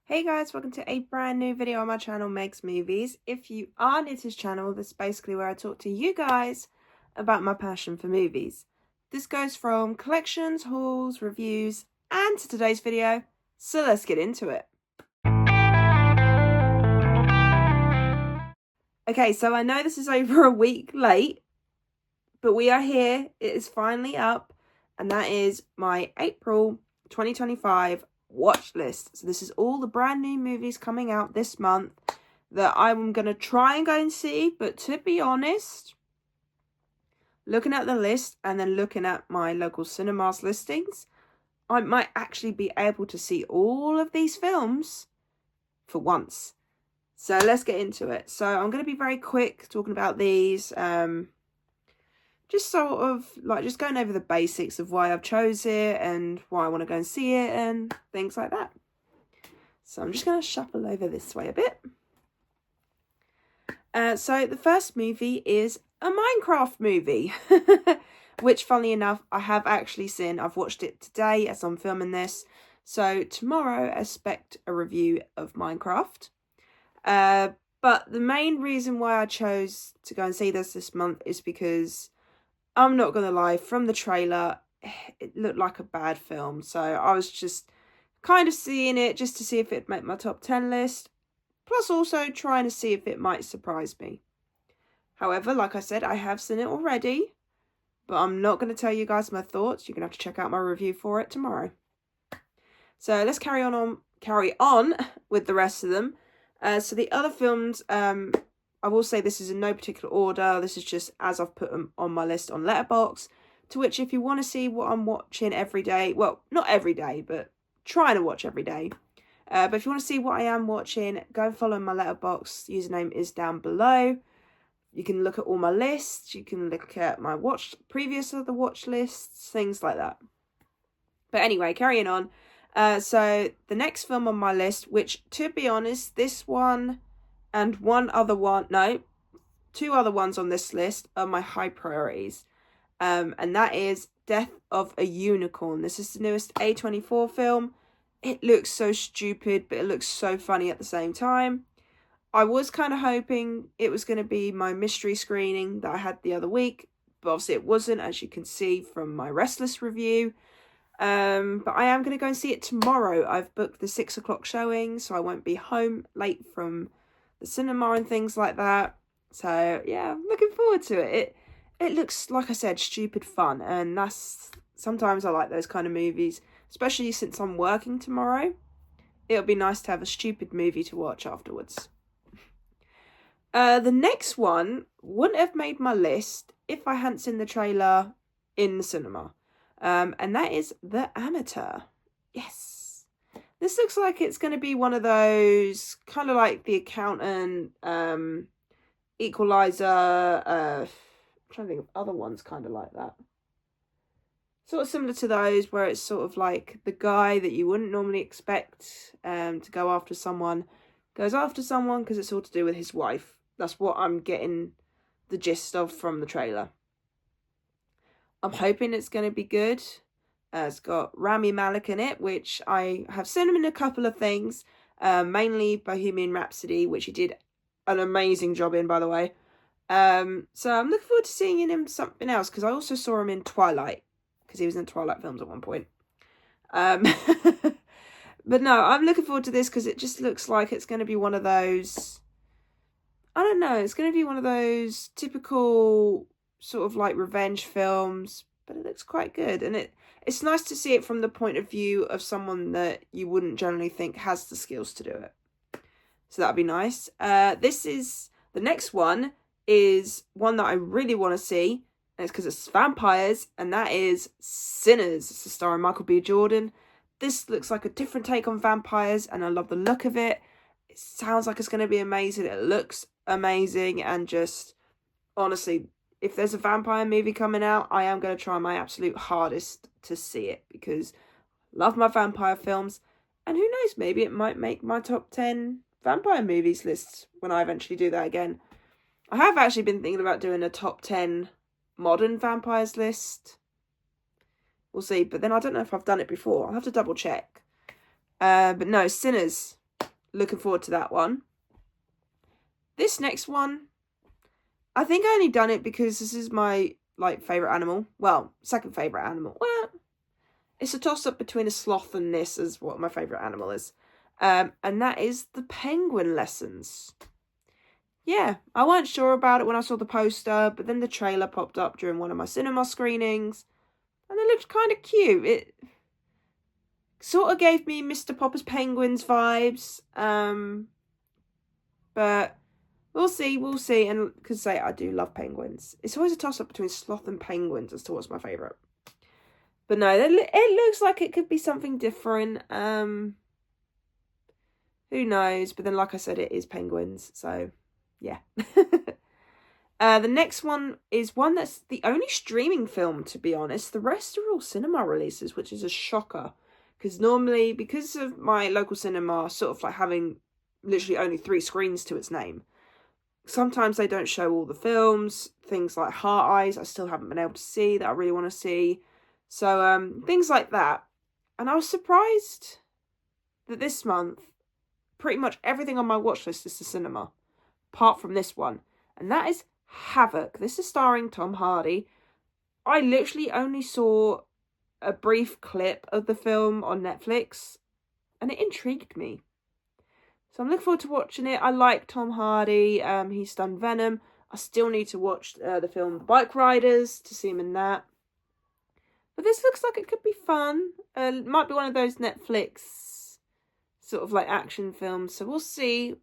Hey guys, welcome to a brand new video on my channel, Meg's Movies. If you are new to this channel, this is basically where I talk to you guys about my passion for movies. This goes from collections, hauls, reviews, and to today's video, so let's get into it. Okay, so I know this is over a week late, but we are here. It is finally up, and that is my April 2025 watch list. So this is all the brand new movies coming out this month that I'm going to try and go and see. But to be honest, looking at the list and then looking at my local cinemas listings, I might actually be able to see all of these films for once. So let's get into it. So I'm going to be very quick talking about these. Just sort of like just going over the basics of why I've chose it and why I want to go and see it and things like that. So I'm just going to shuffle over this way a bit. So the first movie is a Minecraft movie, which funnily enough, I have actually seen. I've watched it today as I'm filming this. So tomorrow I expect a review of Minecraft. But the main reason why I chose to go and see this month is because I'm not going to lie, from the trailer, it looked like a bad film. So I was just kind of seeing it just to see if it'd make my top 10 list. Plus also trying to see if it might surprise me. However, like I said, I have seen it already. But I'm not going to tell you guys my thoughts. You're going to have to check out my review for it tomorrow. So let's carry on with the rest of them. So the other films, I will say this is in no particular order. This is just as I've put them on my list on Letterboxd. To which, if you want to see what I'm watching every day, well, not every day, but trying to watch every day. But if you want to see what I am watching, go and follow my Letterboxd. Username is down below. You can look at all my lists. You can look at my previous other watch lists, things like that. But anyway, carrying on. So the next film on my list, which to be honest, this one and two other ones on this list are my high priorities. And that is Death of a Unicorn. This is the newest A24 film. It looks so stupid, but it looks so funny at the same time. I was kind of hoping it was going to be my mystery screening that I had the other week, but obviously it wasn't, as you can see from my Restless review. But I am going to go and see it tomorrow. I've booked the 6 o'clock showing, so I won't be home late from the cinema and things like that. So yeah, I'm looking forward to it. It looks, like I said, stupid fun, and sometimes I like those kind of movies, especially since I'm working tomorrow. It'll be nice to have a stupid movie to watch afterwards. The next one wouldn't have made my list if I hadn't seen the trailer in the cinema. And that is The Amateur. Yes. This looks like it's going to be one of those, kind of like The Accountant, Equalizer, I'm trying to think of other ones kind of like that. Sort of similar to those, where it's sort of like the guy that you wouldn't normally expect to go after someone, goes after someone because it's all to do with his wife. That's what I'm getting the gist of from the trailer. I'm hoping it's going to be good. It's got Rami Malek in it, which I have seen him in a couple of things. Mainly Bohemian Rhapsody, which he did an amazing job in, by the way. So I'm looking forward to seeing him in something else, because I also saw him in Twilight, because he was in Twilight films at one point. But no, I'm looking forward to this because it just looks like it's going to be one of those, I don't know, it's going to be one of those typical sort of like revenge films, but it looks quite good, and it's nice to see it from the point of view of someone that you wouldn't generally think has the skills to do it. So that'd be nice. The next one is one that I really want to see, and it's because it's vampires, and that is Sinners. It's starring Michael B. Jordan. This looks like a different take on vampires, and I love the look of it. It sounds like it's going to be amazing. It looks amazing, and just honestly, if there's a vampire movie coming out, I am going to try my absolute hardest to see it, because I love my vampire films, and who knows, maybe it might make my top 10 vampire movies list when I eventually do that again. I have actually been thinking about doing a top 10 modern vampires list. We'll see, but then I don't know if I've done it before. I'll have to double check. But no, Sinners. looking forward to that one. This next one, I think I only done it because this is my favourite animal. Well, second favourite animal. Well, it's a toss-up between a sloth and this as what my favourite animal is. And that is the penguin lessons. Yeah, I wasn't sure about it when I saw the poster, but then the trailer popped up during one of my cinema screenings, and it looked kind of cute. It sort of gave me Mr. Popper's Penguins vibes, but we'll see, and because say I do love penguins. It's always a toss-up between sloth and penguins as to what's my favourite. But no, it looks like it could be something different. Who knows? But then, like I said, it is penguins, so yeah. The next one is one that's the only streaming film, to be honest. The rest are all cinema releases, which is a shocker. Because normally, because of my local cinema sort of having literally only 3 screens to its name, sometimes they don't show all the films. Things like Heart Eyes I still haven't been able to see that I really want to see. So things like that. And I was surprised that this month, pretty much everything on my watch list is to cinema, apart from this one. And that is Havoc. This is starring Tom Hardy. I literally only saw a brief clip of the film on Netflix, and it intrigued me. So I'm looking forward to watching it. I like Tom Hardy. He's done Venom. I still need to watch the film The Bike Riders to see him in that. But this looks like it could be fun. It might be one of those Netflix sort of action films. So we'll see.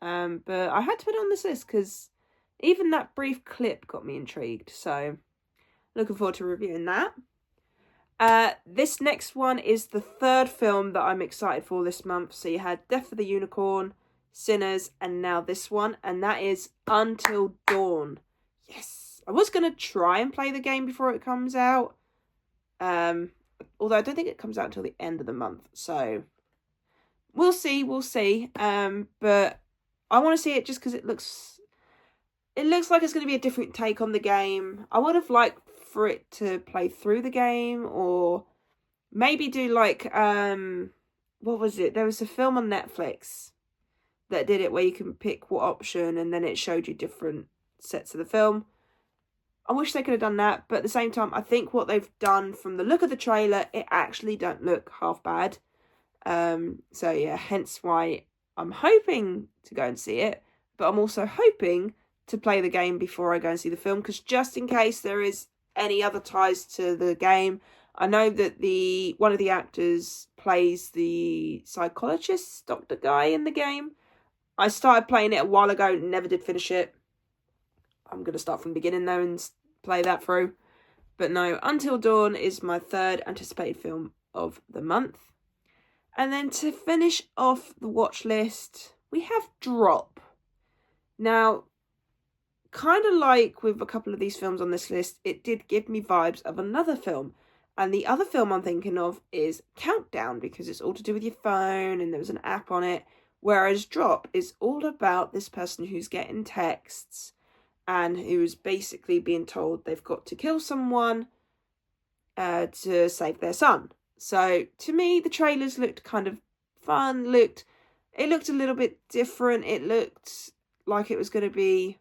But I had to put it on this list because even that brief clip got me intrigued. So looking forward to reviewing that. This next one is the third film that I'm excited for this month. So you had Death of the Unicorn, Sinners, and now this one. And that is Until Dawn. Yes. I was going to try and play the game before it comes out. Although I don't think it comes out until the end of the month. So we'll see. But I want to see it just because it looks like it's going to be a different take on the game. I would have liked for it to play through the game, or maybe do what was it? There was a film on Netflix that did it where you can pick what option and then it showed you different sets of the film. I wish they could have done that, but at the same time, I think what they've done from the look of the trailer, it actually don't look half bad. So yeah, hence why I'm hoping to go and see it, but I'm also hoping to play the game before I go and see the film, because just in case there is any other ties to the game. I know that one of the actors plays the psychologist doctor guy in the game. I started playing it a while ago, never did finish it. I'm going to start from the beginning though and play that through. But no, Until Dawn is my third anticipated film of the month. And then to finish off the watch list, we have Drop. Now, kind of like with a couple of these films on this list, it did give me vibes of another film. And the other film I'm thinking of is Countdown, because it's all to do with your phone and there was an app on it. Whereas Drop is all about this person who's getting texts and who's basically being told they've got to kill someone to save their son. So to me, the trailers looked kind of fun. It looked a little bit different. It looked like it was going to be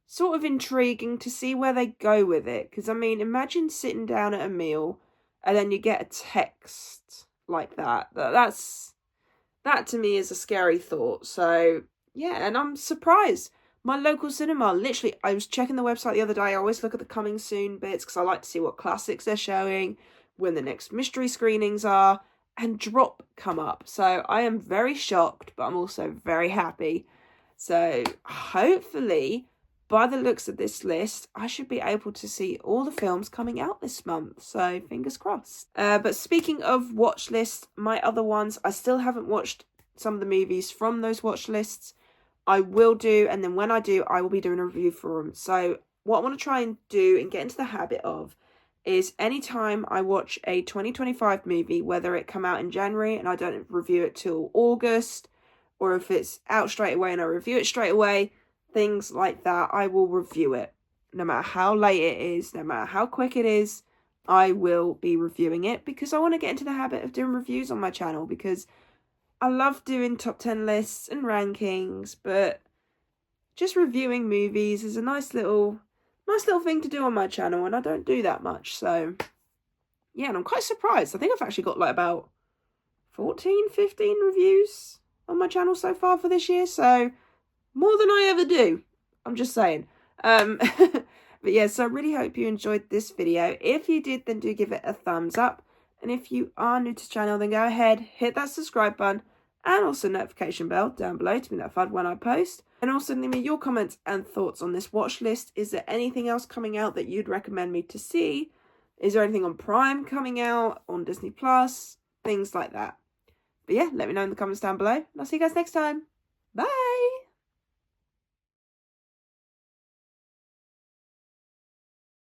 sort of intriguing to see where they go with it. Because, I mean, imagine sitting down at a meal and then you get a text like that. That to me is a scary thought. So, yeah, and I'm surprised. My local cinema, literally, I was checking the website the other day. I always look at the coming soon bits because I like to see what classics they're showing, when the next mystery screenings are, and Drop come up. So I am very shocked, but I'm also very happy. So hopefully, by the looks of this list, I should be able to see all the films coming out this month. So fingers crossed. But speaking of watch lists, my other ones, I still haven't watched some of the movies from those watch lists. I will do, and then when I do, I will be doing a review for them. So what I want to try and do and get into the habit of is anytime I watch a 2025 movie, whether it come out in January and I don't review it till August, or if it's out straight away and I review it straight away, things like that, I will review it. No matter how late it is, no matter how quick it is, I will be reviewing it because I want to get into the habit of doing reviews on my channel, because I love doing top 10 lists and rankings, but just reviewing movies is a nice little thing to do on my channel, and I don't do that much. So yeah, and I'm quite surprised. I think I've actually got like about 14, 15 reviews on my channel so far for this year, so more than I ever do. I'm just saying. But yeah, so I really hope you enjoyed this video. If you did, then do give it a thumbs up. And if you are new to the channel, then go ahead, hit that subscribe button and also notification bell down below to be notified when I post. And also leave me your comments and thoughts on this watch list. Is there anything else coming out that you'd recommend me to see? Is there anything on Prime coming out, on Disney Plus? Things like that. But yeah, let me know in the comments down below. And I'll see you guys next time. Bye!